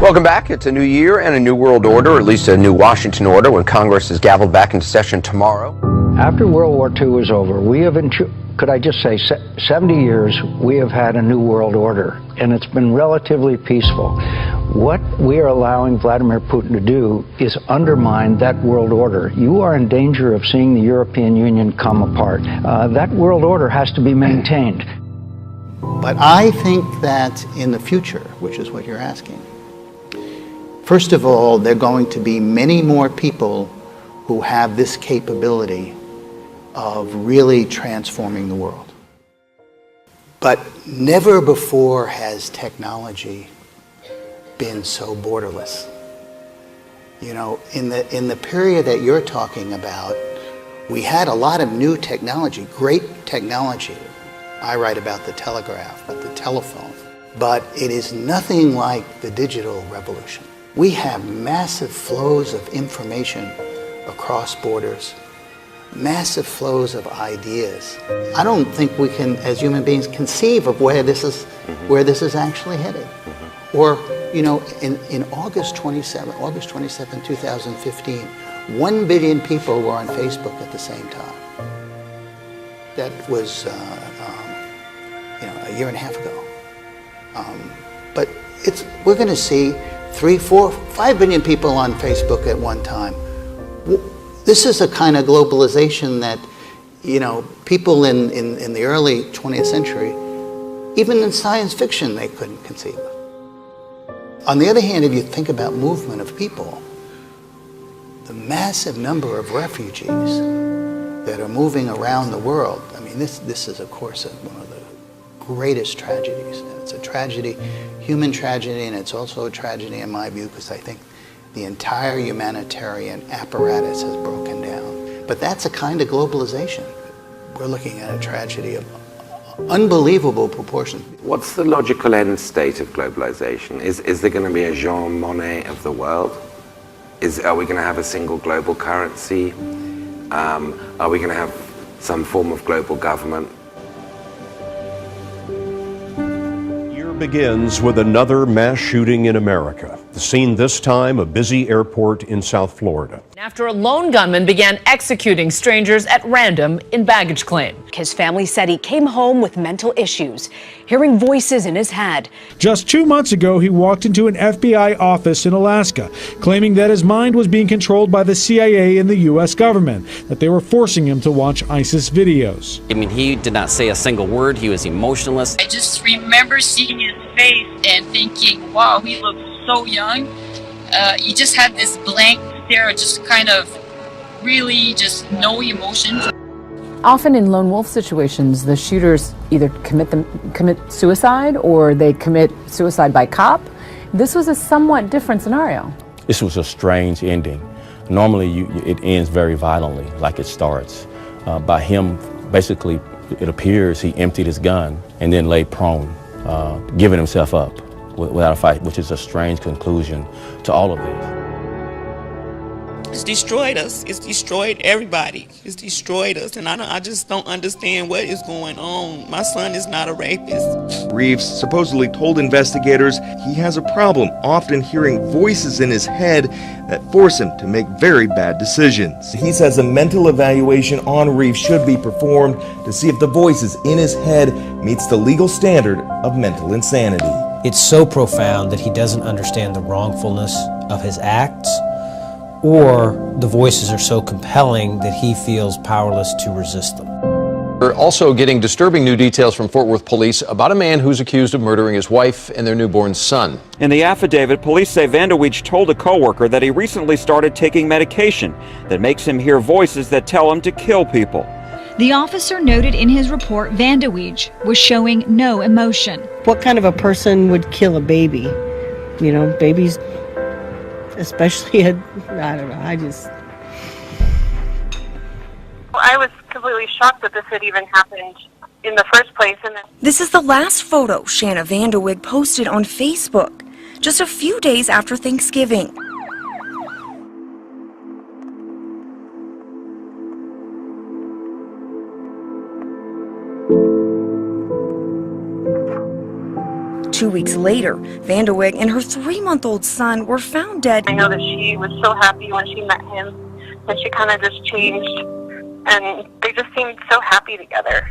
Welcome back. It's a new year and a new world order, or at least a new Washington order, when Congress is gavelled back into session tomorrow. After World War II was over, we have, could I just say, 70 years, we have had a new world order, and it's been relatively peaceful. What we are allowing Vladimir Putin to do is undermine that world order. You are in danger of seeing the European Union come apart. That world order has to be maintained. But I think that in the future, which is what you're asking, first of all, there are going to be many more people who have this capability of really transforming the world. But never before has technology been so borderless. You know, in the period that you're talking about, we had a lot of new technology, great technology. I write about the telegraph, but the telephone. But it is nothing like the digital revolution. We have massive flows of information across borders, massive flows of ideas. I don't think we can, as human beings, conceive of where this is actually headed. Or, you know, in August 27, 2015, 1 billion people were on Facebook at the same time. That was, a year and a half ago. But we're going to see 3, 4, 5 billion people on Facebook at one time. This is a kind of globalization that, you know, people in the early 20th century, even in science fiction, they couldn't conceive of. On the other hand, if you think about movement of people, the massive number of refugees that are moving around the world, I mean, this is, of course, one of the greatest tragedies. It's a tragedy, human tragedy, and it's also a tragedy in my view, because I think the entire humanitarian apparatus has broken down. But that's a kind of globalization. We're looking at a tragedy of unbelievable proportions. What's the logical end state of globalization? Is there going to be a Jean Monnet of the world? Are we going to have a single global currency? Are we going to have some form of global government? Begins with another mass shooting in America. The scene this time, a busy airport in South Florida. After a lone gunman began executing strangers at random in baggage claim. His family said he came home with mental issues, hearing voices in his head. Just 2 months ago, he walked into an FBI office in Alaska, claiming that his mind was being controlled by the CIA and the U.S. government, that they were forcing him to watch ISIS videos. I mean, he did not say a single word. He was emotionless. I just remember seeing his face and thinking, wow, he looks so young. He just had this blank stare, just kind of really just no emotions. Often in lone wolf situations, the shooters either commit suicide or they commit suicide by cop. This was a somewhat different scenario. This was a strange ending. Normally it ends very violently, like it starts. By him, basically, it appears he emptied his gun and then lay prone, giving himself up without a fight, which is a strange conclusion to all of this. It's destroyed us. It's destroyed everybody. It's destroyed us, and I just don't understand what is going on. My son is not a rapist. Reeves supposedly told investigators he has a problem often hearing voices in his head that force him to make very bad decisions. He says a mental evaluation on Reeves should be performed to see if the voices in his head meets the legal standard of mental insanity. It's so profound that he doesn't understand the wrongfulness of his acts, or the voices are so compelling that he feels powerless to resist them. We're also getting disturbing new details from Fort Worth police about a man who's accused of murdering his wife and their newborn son. In the affidavit, police say Vanderweech told a coworker that he recently started taking medication that makes him hear voices that tell him to kill people. The officer noted in his report Vanderweech was showing no emotion. What kind of a person would kill a baby? You know, babies, especially I don't know, I was completely shocked that this had even happened in the first place. This is the last photo Shanna Vanderwig posted on Facebook, just a few days after Thanksgiving. 2 weeks later, Vanderwijk and her 3-month-old son were found dead. I know that she was so happy when she met him, and she kind of just changed, and they just seemed so happy together.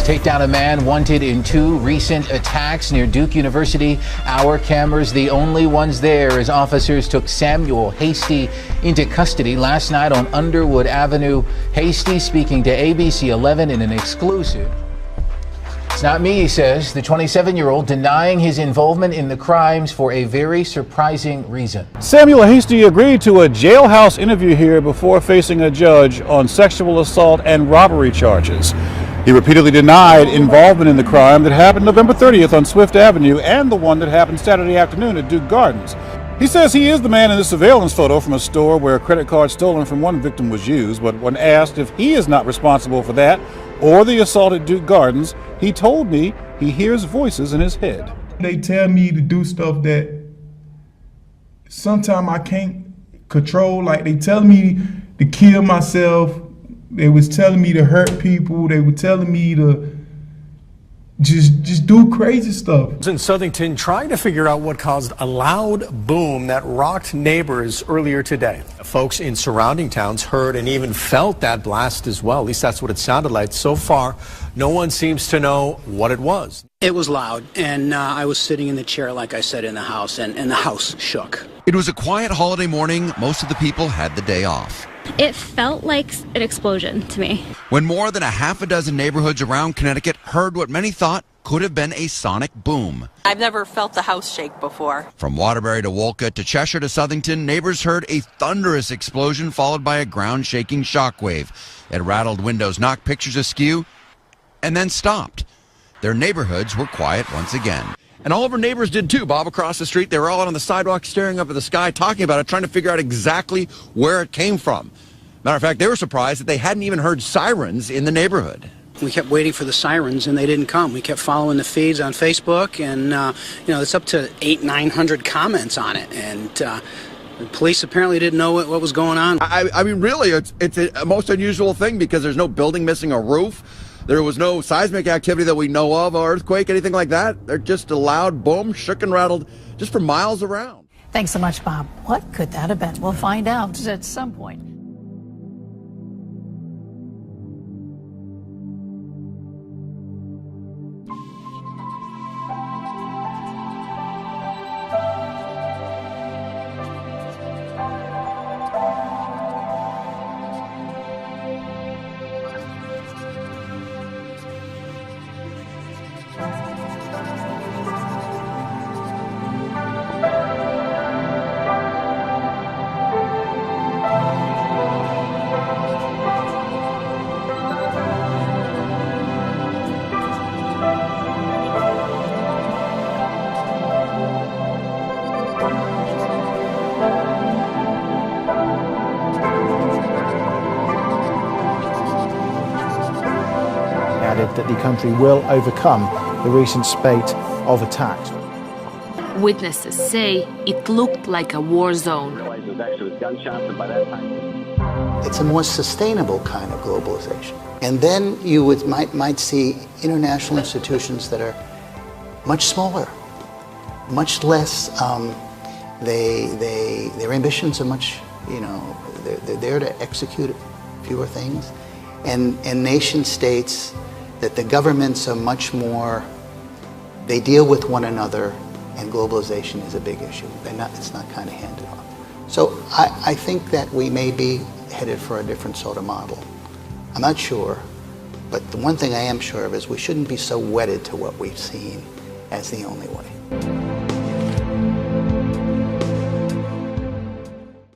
Take down a man wanted in 2 recent attacks near Duke University. Our cameras, the only ones there, as officers took Samuel Hasty into custody last night on Underwood Avenue. Hasty speaking to ABC 11 in an exclusive. It's not me, he says, the 27-year-old denying his involvement in the crimes for a very surprising reason. Samuel Hasty agreed to a jailhouse interview here before facing a judge on sexual assault and robbery charges. He repeatedly denied involvement in the crime that happened November 30th on Swift Avenue and the one that happened Saturday afternoon at Duke Gardens. He says he is the man in the surveillance photo from a store where a credit card stolen from one victim was used, but when asked if he is not responsible for that or the assault at Duke Gardens, he told me he hears voices in his head. They tell me to do stuff that sometimes I can't control, like they tell me to kill myself. They was telling me to hurt people. They were telling me to just do crazy stuff. In Southington, trying to figure out what caused a loud boom that rocked neighbors earlier today. Folks in surrounding towns heard and even felt that blast as well. At least that's what it sounded like. So far, no one seems to know what it was. It was loud, and I was sitting in the chair, like I said, in the house, and the house shook. It was a quiet holiday morning. Most of the people had the day off. It felt like an explosion to me. When more than a half a dozen neighborhoods around Connecticut heard what many thought could have been a sonic boom. I've never felt the house shake before. From Waterbury to Wolcott to Cheshire to Southington, neighbors heard a thunderous explosion followed by a ground-shaking shockwave. It rattled windows, knocked pictures askew, and then stopped. Their neighborhoods were quiet once again. And all of our neighbors did too, Bob, across the street. They were all out on the sidewalk staring up at the sky, talking about it, trying to figure out exactly where it came from. Matter of fact, they were surprised that they hadn't even heard sirens in the neighborhood. We kept waiting for the sirens, and they didn't come. We kept following the feeds on Facebook, and, it's up to 800-900 comments on it. And the police apparently didn't know what was going on. I mean, really, it's a most unusual thing because there's no building missing a roof. There was no seismic activity that we know of, or earthquake, anything like that. They're just a loud boom, shook and rattled just for miles around. Thanks so much, Bob. What could that have been? We'll find out at some point. That the country will overcome the recent spate of attacks. Witnesses say it looked like a war zone. It's a more sustainable kind of globalization. And then you might see international institutions that are much smaller, much less, their ambitions are much, they're there to execute fewer things. And nation states that the governments are much more, they deal with one another, and globalization is a big issue. It's not kind of handed off. So I think that we may be headed for a different sort of model. I'm not sure, But the one thing I am sure of is we shouldn't be so wedded to what we've seen as the only way.